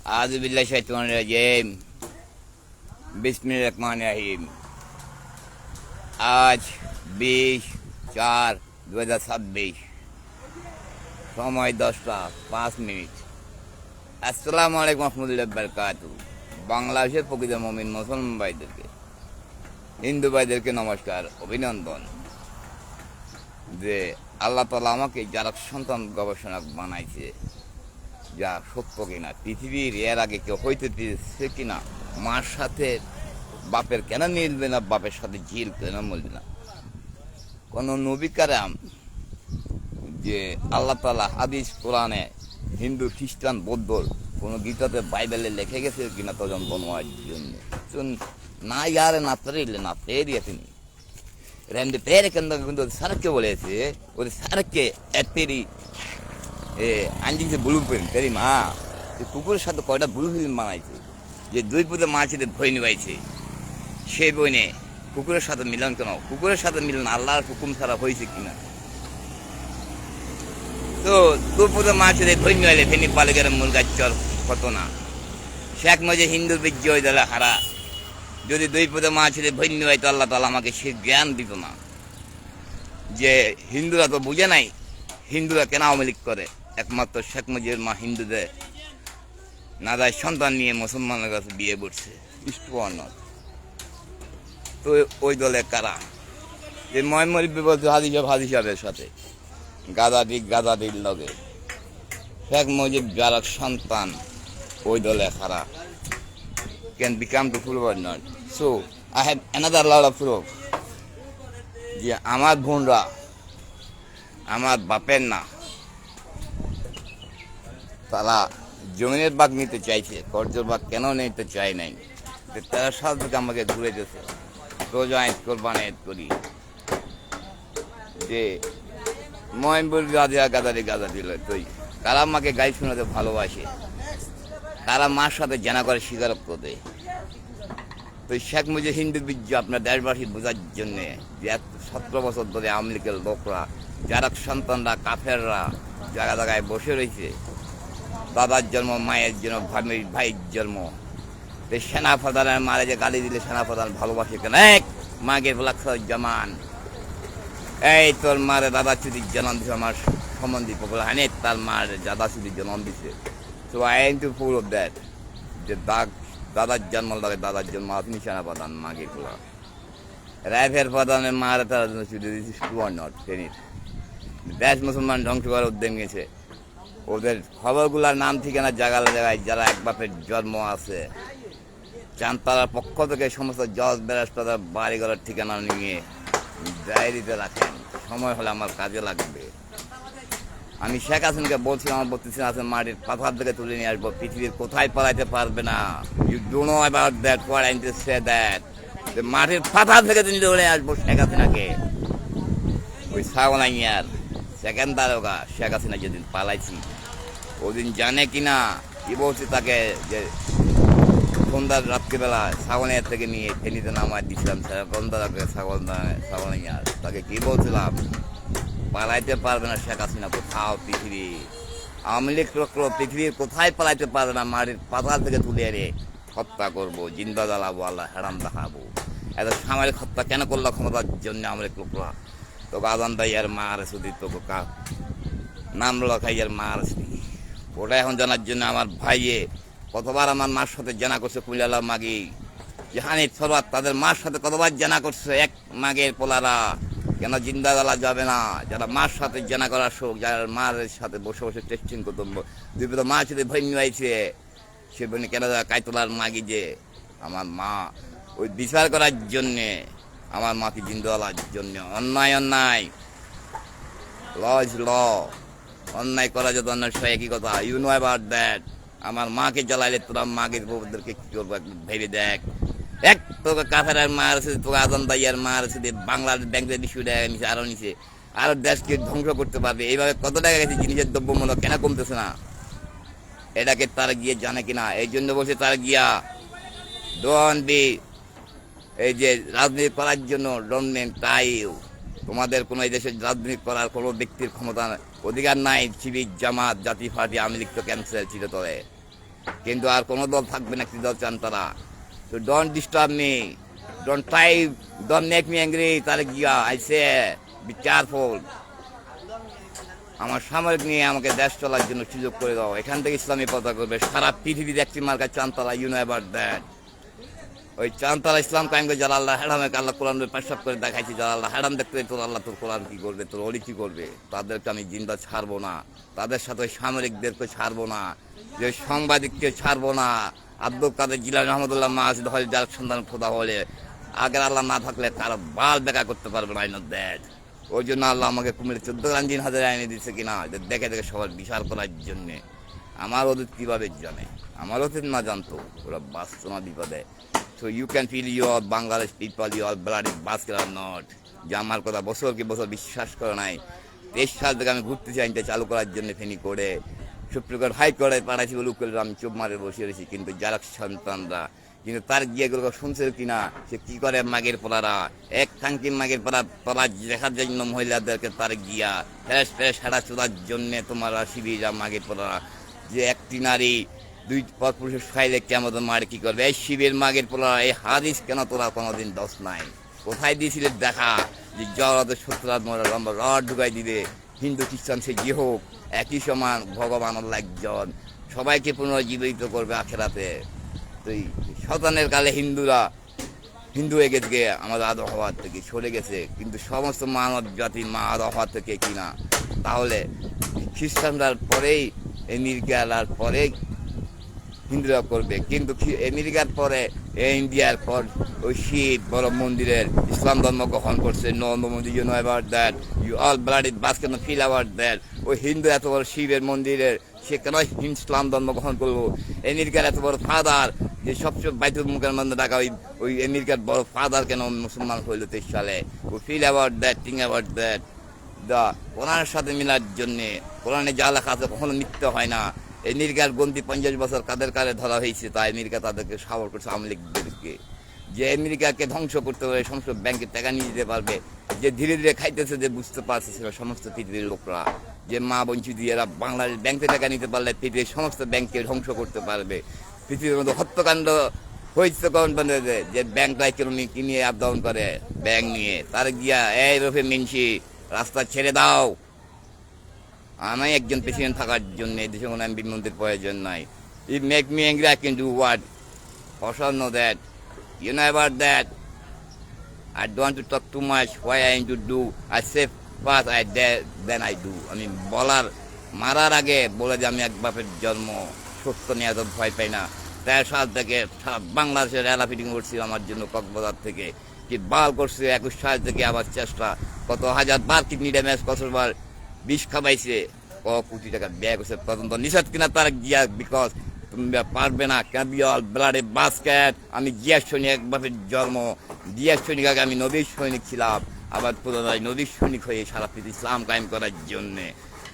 আযুবিল্লাহি শাইতানির রাজিম। বিসমিল্লাহির রহমানির রহিম। আজ 20/4/2026, সময় 10টা 5 মিনিট। আসসালামু আলাইকুম রহমতুল্লাহি ওয়া বারাকাতুহু। বাংলাদেশের প্রকৃত মুমিন মুসলমান ভাইদেরকে, হিন্দু ভাইদেরকে নমস্কার, অভিনন্দন। যে আল্লাহ তাআলা আমাকে যারা সন্তান গবেষণা বানাইছে, যা সত্য কিনা, পৃথিবীর এর আগে কেউ হইতে দিয়েছে কিনা, মার সাথে বাপের কেন মিলবে না, বাপের সাথে ঝিল কেন মিলবে না। কোন নবী কারাম যে আল্লাহ তাআলা হাদিস কোরআনে, হিন্দু খ্রিস্টান বৌদ্ধ কোন গীতাতে বাইবেলে লিখে গেছে কিনা তজন বনোয়ার জন্য না ইয়ারে না পেরিলে না পেরিয়ে তিনি রেন্ডে পেরে কিন্তু সারকে বলেছে, ওই সারকে এতেরি আঞ্জিতে ব্লু প্রিন্ট তেরি মা কুকুরের সাথে কয়টা ব্লু ফিল্ম বানাইছে, যে দুই পুজো মাছিতে ভয় নিবাইছে, সেই বইনে কুকুরের সাথে মিলন কেন? কুকুরের সাথে মিলন আল্লাহর হুকুম ছাড়া হয়েছে কিনা? তো দুই পুজো মাছিতে ভয় নিবাইলে ফেনি পালিকের মুরগার চর কত না। শেখ মজে হিন্দুর বিজয় দলে হারা, যদি দুই পুজো মাছিতে ভয় নিবাই তো আল্লাহ তাআলা আমাকে সে জ্ঞান দিত না। যে হিন্দুরা তো বুঝে নাই হিন্দুরা কেন আওয়ামী লীগ করে। একমাত্র শেখ মুজিবের মা হিন্দুদের নাদায় সন্তান নিয়ে মুসলমানের কাছে বিয়ে করছে, তো ওই দলে কারা? যে ময়মরি বলছে হাজি সাহেবের সাথে গাদাদির লগে শেখ মুজিব যারা সন্তান, ওই দলে কারা can become too full or not. So I have another lot of proof যে আমার বোনরা আমার বাপের না, তারা জমিনের বাঘ নিতে চাইছে, কর্জের বাঘ কেন নিতে চায় নাই? তারা সাল থেকে আমাকে ঘুরে দিয়েছে, রোজা ঈদ কোরবানি ঈদ করি, যে ময়মপুর গাদারি লয় তুই। তারা আমাকে গাই শোনাতে ভালোবাসে, তারা মার সাথে জানা করে স্বীকারোক্ত দেয়। তো শেখ মুজিব হিন্দু বীর্য আপনার দেশবাসী বোঝার জন্যে যে 17 বছর ধরে আওয়ামী লীগের লোকরা, যারা সন্তানরা কাফেররা জায়গায় বসে রয়েছে, দাদার জন্ম, মায়ের জন্ম, ভাইয়ের জন্ম, সেনাপ্রধানের মারে যে গালি দিলে সেনাপ্রধান ভালোবাসে কেন? এক মাকে জামান, এই তোর মারে দাদা চুরির জন্ম দিছে, আমার সম্বন্ধী পপুলার হানে তার মার দাদা চুরির জন্ম দিছে। তো I am too full of that, যে দাদার জন্ম লাগে, দাদার জন্ম আপনি সেনাপ্রধান মাকে পোলা রাইফের প্রধানের মারে তারা চুরি দিয়েছে, টু আর নট ফেনির দেশ মুসলমান ধ্বংস করার উদ্যম গেছে। ওদের খবরগুলার নাম ঠিকানা জায়গায় যারা এক বাপের জন্ম আছে চান, তারা পক্ষ থেকে সমস্ত জজ ব্যারিস্টারদের বাড়িঘরের ঠিকানা নিয়ে ডায়েরিতে রাখেন, সময় হলে আমার কাজে লাগবে। আমি শেখ হাসিনাকে বলছিলাম, আমার 32 হাসিনা মাটির পাথর থেকে তুলে নিয়ে আসবো, পৃথিবীর কোথায় পালাইতে পারবে না। You do know about that, what I to say that, মাটির পাথর থেকে তুমি তুলে আসবো শেখ হাসিনাকে। ওই সাওনাইয়ার সেকেন্ড দারোগা শেখ হাসিনা যেদিন পালাইছি, ওদিন জানে কিনা কি বলছি তাকে, যে সন্ধ্যার রাত্রিবেলা সাগনের থেকে নিয়ে ফেনীতে নামায় দিয়েছিলাম, সাগনাইয়ার তাকে কি বলছিলাম, পালাইতে পারবে না শেখ হাসিনা কোথাও, পৃথিবী আওয়ামী লীগ পৃথিবীর কোথায় পালাইতে পারবে না, মাটির পাতাল থেকে তুলে এনে হত্যা করবো, জিন্দা জ্বালাবো, আল্লাহ হারাম দেখাবো। এত সামরিক হত্যা কেন করলো? ক্ষমতার জন্য আওয়ামী লীগ লোকরা। তোকে আদান দাইয়ার মার শুধু তোকে নাম লখাইয়ার মার শুধু, ওটা এখন জানার জন্য আমার ভাইয়ে কতবার আমার মার সাথে জানা করছে, কুমিল্লা মাগি জাহানির সরওয়াত তাদের মার সাথে কতবার জানা করছে। এক মাগের পোলারা কেন জিন্দা জ্বালা যাবে না? যারা মার সাথে জানা করার শোক, যারা মার সাথে বসে বসে টেস্টিং করতো, দুই মা সাথে ভয় নিয়েছে, সে বনে কেন কাইতলার মাগি যে আমার মা, ওই বিচার করার জন্যে, আমার মাকে জিন্দা জ্বালার জন্য। অন্যায় ল ইজ ল, অন্যায় করা যেত অন্যায় সে একই কথা। You know about that. আমার মাকে জ্বালাইলে তোরা মাকে বউদেরকে কি করবো ভেবে দেখ। এক তোকে কাফের মার আছে, তোকে আজান দাইয়ার মার আছে, বাংলাদেশ ব্যাংকের ইস্যু টাকা নিচে, আরো নিচে, আরো দেশকে ধ্বংস করতে পারবে। এইভাবে কত টাকা গেছে, জিনিসের দ্রব্যমূল্য কেন কমতেছে না? এটাকে তারা গিয়ে জানে কিনা? এই জন্য বলছে তারা গিয়া ডোন্ট বি, এই যে রাজনীতি করার জন্য ডোন্ট মেন তাই। তোমাদের কোনো এই দেশের রাজনীতি করার কোনো ব্যক্তির ক্ষমতা অধিকার নাই। শিবির, জামাত, জাতীয় পার্টি, আওয়ামী লীগ তো ক্যান্সেল ছিল তবে। কিন্তু আর কোনো দল থাকবে না, কি দল চান তারা? তো don't disturb me, don't try, don't make me angry. তাহলে গিয়া আই সে বি কেয়ারফুল। আমার সামরিক নিয়ে আমাকে দেশ চলার জন্য সুযোগ করে দাও। এখান থেকে ইসলামী পতাকা করবে সারা পৃথিবীর একটি মার্কা চানতালা, ইউ নো অ্যাবাউট দ্যাট। ওই চানতালা ইসলাম কায়েম করে যারা আল্লাহ হারামে আল্লাহ কোরআন পেশাব করে দেখাইছি, যারা আল্লাহ হারাম দেখতে তোর আল্লাহ তোর কোরআন কি করবে, তোর অলি কি করবে, তাদেরকে আমি জিন্দা ছাড়বো না। তাদের সাথে ওই সামরিকদেরকে ছাড়বো না, যে সাংবাদিককে ছাড়বো না। আব্দুল কাদের জিলানী রহমতুল্লাহ মাসিদ হলে যার সন্তান খোদা হলে আগের আল্লাহ না থাকলে কারো বাল বেকা করতে পারবে না। I know that. ওই জন্য আল্লাহ আমাকে কুমিল্লা 14 রাঞ্জিন হাজারে আইনে দিচ্ছে কিনা, দেখে দেখে সবার বিচার করার জন্যে। আমার অতীত কীভাবে জানে? আমার অতীত না জানতো, ওরা বাঁচত না বিপদে। So you can feel your Bangladesh people, your blood is basket or not. যে আমার কথা বছর কি বছর বিশ্বাস করে নাই। 23 সাল থেকে আমি ঘুরতে চাই চালু করার জন্য ফেনি করে সুপ্রিম কোর্ট হাইকোর্টে পাঠাইছি বলে উকিল আমি চুপ মারে বসে রয়েছি। কিন্তু যারা সন্তানরা কিন্তু তার গিয়েগুলো শুনছে কিনা, সে কি করে মাগের পোলারা এক থাঙ্কি মাগের পোলা তোলা দেখার জন্য মহিলাদেরকে তার গিয়া ফ্রেশ ফ্রেশ হাঁটা চোদার জন্যে তোমারা শিবিরা মাগের পোলারা যে একটি নারী দুই পরপুরুষের খাইলে কেমন মারে কি করবে? এই শিবের মাগের পোলা এই হাদিস কেন তোরা কোনোদিন দোষ নাই? কোথায় দিয়েছিলে দেখা যে জগতে 70 মরা লম্বা রড ঢুকাই দিবে, হিন্দু খ্রিস্টান সে যে হোক একই সমান, ভগবান আল্লাহ একজন, সবাইকে পুনর্জীবিত করবে আখেরাতে। তো এই শতানের কালে হিন্দু এগে থেকে আমাদের আদর হওয়ার থেকে সরে গেছে, কিন্তু সমস্ত মানব জাতি মা আদর হওয়ার থেকে কিনা। তাহলে খ্রিস্টানরার পরেই আমেরিকার পরে হিন্দুরা করবে, কিন্তু আমেরিকার পরে ইন্ডিয়ার পর ওই শিব বড় মন্দিরের ইসলাম ধর্ম গ্রহণ করছে। Narendra Modi, you know about that, you all blooded bus can feel about that. ওই হিন্দু এত বড় শিবের মন্দিরের সে কেন ইসলাম ধর্ম গ্রহণ করবো? আমেরিকার এত বড় ফাদার যে সবচেয়ে বাইতুল মুখের মধ্যে ডাকা ওই আমেরিকার বড় ফাদার কেন মুসলমান হইল 23 সালে? ও feel about that, thing about that. কোরআনের সাথে মিলার জন্যে, কোরআনে যা লেখা আছে কখনো মিথ্যে হয় না। আমেরিকার গন্তি 50 বছর কাদের কারে ধরা হয়েছে, তাই আমেরিকা তাদেরকে সাপোর্ট করছে, আওয়ামী লীগদেরকে। যে আমেরিকাকে ধ্বংস করতে পারবে, সমস্ত ব্যাংকের টাকা নিয়ে যেতে পারবে, যে ধীরে ধীরে খাইতেছে, যে বুঝতে পারছে সমস্ত পৃথিবীর লোকরা, যে মা বঞ্চিত এরা বাংলাদেশ ব্যাংকে টাকা নিতে পারলে পৃথিবীর সমস্ত ব্যাংককে ধ্বংস করতে পারবে। পৃথিবীর মধ্যে হত্যাকাণ্ড হয়েছে কোন যে ব্যাংকটা কিনে আপ ডাউন করে ব্যাংক নিয়ে, তার গিয়া এই রফে মিনছি রাস্তা ছেড়ে দাও। আমি একজন প্রেসিডেন্ট থাকার জন্য দেশে কোনো এমপি মন্ত্রীর প্রয়োজন নাই। It make me angry, I can do what? For no that, you know about that. I don't to talk too much, why I to do, I say first I then I do. আমি মারার আগে বলে যে আমি এক বাপের জন্ম, সত্য নিয়ে এত ভয় পাই না। 13 সাল থেকে বাংলাদেশের এলা ফিটিং করছিল আমার জন্য কক্সবাজার থেকে, কি বাল করছে। 21 সাল থেকে আবার চেষ্টা, কত হাজার বার কিডনি ড্যামেজ, কতবার বিষ খাবাইছে, কোটি টাকা ব্যয় করছে তদন্ত নিষেধ কিনা তার গিয়া, বিকজ তুমি পারবে না, ক্যাবিয়াল ব্লাডে বাস্কেট। আমি জিয়ার সৈনিক, এক বাপের জন্ম, জিয়ার সৈনিক আগে আমি নবীর সৈনিক ছিলাম, আবার পুনরায় নবীর সৈনিক হয়ে সারা পৃথিবী ইসলাম কায়েম করার জন্যে।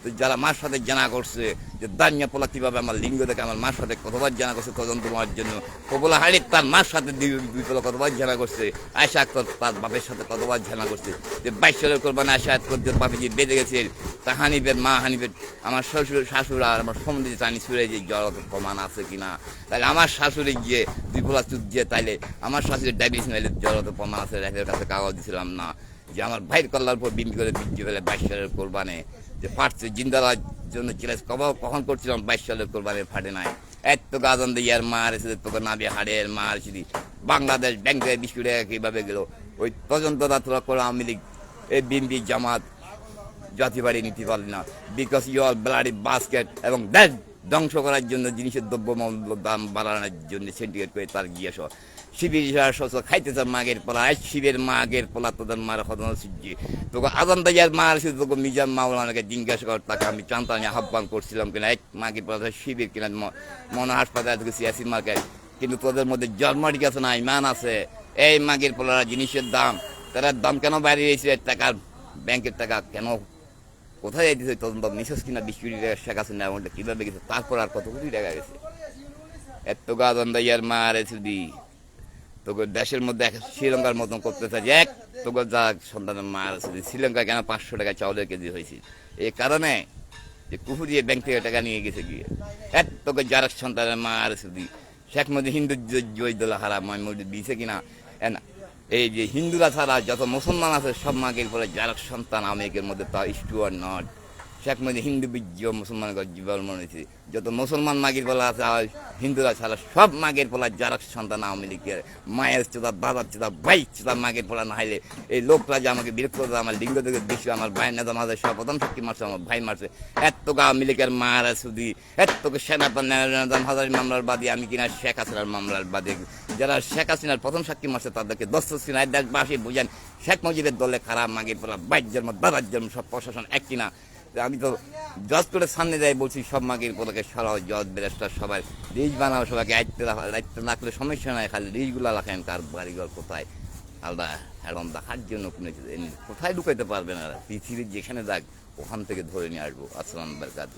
তো যারা মার সাথে জানা করছে যে দানিয়া পোলা কীভাবে আমার লিঙ্গ দেখে আমার মার সাথে কতবার জানা করছে তদন্ত হওয়ার জন্য, কবলা হাড়ির তার মার সাথে দুই পোলা কতবার জানা করছে, আয়সা আক্তার তার বাপের সাথে কতবার জানা করছে যে 22 সালের কোরবানি আয়সা করতে বাপে যে বেঁধে গেছে, তা হানিফের মা হানিফের আমার শাশুড় আর আমার সম্বন্ধে টানি ছুড়ে যে জড়ত প্রমাণ আছে কিনা। তাহলে আমার শাশুড়ি গিয়ে দুই পোলা চুপ দিয়ে, তাইলে আমার শাশুড়ির ডায়াবেটিস নাইলে জড়ত প্রমাণ আছে, রেখের কাছে কাগজ দিছিলাম না যে আমার ভাইয়ের কল্লার উপর বিন্দি করে বিদ্যুৎ ফেলে 22 সালের কোরবানে যে ফাটছে, জিন্দালার জন্য চিরাজ কখন করছিলাম, 22 সালের কোরবানি ফাটে নাই। এত গাজন দিয়ে আর মার এসে তোকে নাবি হাড়ের মার এসে বাংলাদেশ ব্যাংকে 20 কোটি টাকা কীভাবে গেল? ওই তদন্তটা তোরা করে আওয়ামী লীগ, এই বিএনপি জামাত জাতি বাড়ি নিতে পারলি না, because you are bloody basket. এবং দেশ ধ্বংস করার জন্য, জিনিসের দ্রব্যমূল্য দাম বাড়ানোর জন্য সিন্ডিকেট করে তার গিয়ে শিবির খাইতেছে মাগের পোলা, শিবের মাগের পোলা তোদের মার হদন সিদ্ধি তোকে আদান দাইয়ার মার এসে তোকে মিজান মাওলানাকে জিজ্ঞাসা কর, তাকে আমি চান্তানি আহ্বান করছিলাম কিনা এক মাগের পোলা শিবির কিনা মনে হাসপাতালে থেকে সিয়াসি মার্কেট। কিন্তু তোদের মধ্যে জন্মাটি আছে না, ইমান আছে। এই মাগের পোলারা জিনিসের দাম, তার দাম কেন বাইরে গেছে, টাকার ব্যাংকের টাকা কেন কোথায় যাইতেছে তদন্ত নিঃশ্বাস কিনা 20 কোটি টাকা শেখ আছে না, ওটা কীভাবে গেছে, তারপর আর কত কোটি টাকা গেছে। এত গাজন দাইয়ার মার এসে তোকে দেশের মধ্যে শ্রীলঙ্কার মতন করতে চাই, এক তোকে যা সন্তানের মার আছে। শ্রীলঙ্কা কেন 500 টাকা চাউলের কেজি হয়েছে? এই কারণে যে কুহুরিয়ে ব্যাংক থেকে টাকা নিয়ে গেছে গিয়ে এতকে যারক সন্তানের মা আর শুধু শেখ মুজিব হিন্দু জয়দুল্লাহ হারা ময়মুদি দিয়েছে কিনা এই যে হিন্দুরা ছাড়া যত মুসলমান আছে সব মাগের পরে যারক সন্তান আমেরিকার মধ্যে তা is to are not Sheikh Mujib Hindu বীর্য মুসলমানের জীবন মনে হয়েছে যত মুসলমান মাগের বলা আছে হিন্দুরা ছাড়া সব মাগের পোলা যারক সন্তান আওয়ামী লীগের মায়ের চোদা বাবার চোদা ভাই চোদা মাগের পোলা না হইলে এই লোকরা যে আমাকে বিরক্ত করে আমার লিঙ্গ থেকে বেশি আমার ভাই নেতা মাঝে সব প্রথম শক্তি মারছে আমার ভাই মারছে এতকে আওয়ামী লীগের মারা শুধু এতকে সেনাপ্রধান হাজারি মামলার বাদী আমি কিনা শেখ হাসিনার মামলার বাদী যারা শেখ হাসিনার প্রথম সাক্ষী মারছে তাদেরকে দস্ত সিনায় দেশবাসী বুঝেন শেখ মুজিবের দলে খারাপ মাগের পোলা বাইর জন্ম দাদার জন্ম সব প্রশাসন এক কিনা আমি তো জজ করে সামনে যাই বলছি সব মাগের পোলাকে সরাও জজ ব্যারিস্টার সবাই রিজ বানাও সবাইকে দায়িত্ব না করলে সমস্যা নাই খালি রিজগুলো রাখেন কার বাড়িঘর কোথায় আলাদা এখন দেখার জন্য কোথায় ঢুকাইতে পারবে না পৃথিবীর যেখানে যাক ওখান থেকে ধরে নিয়ে আসবো আসসালাম বারকাত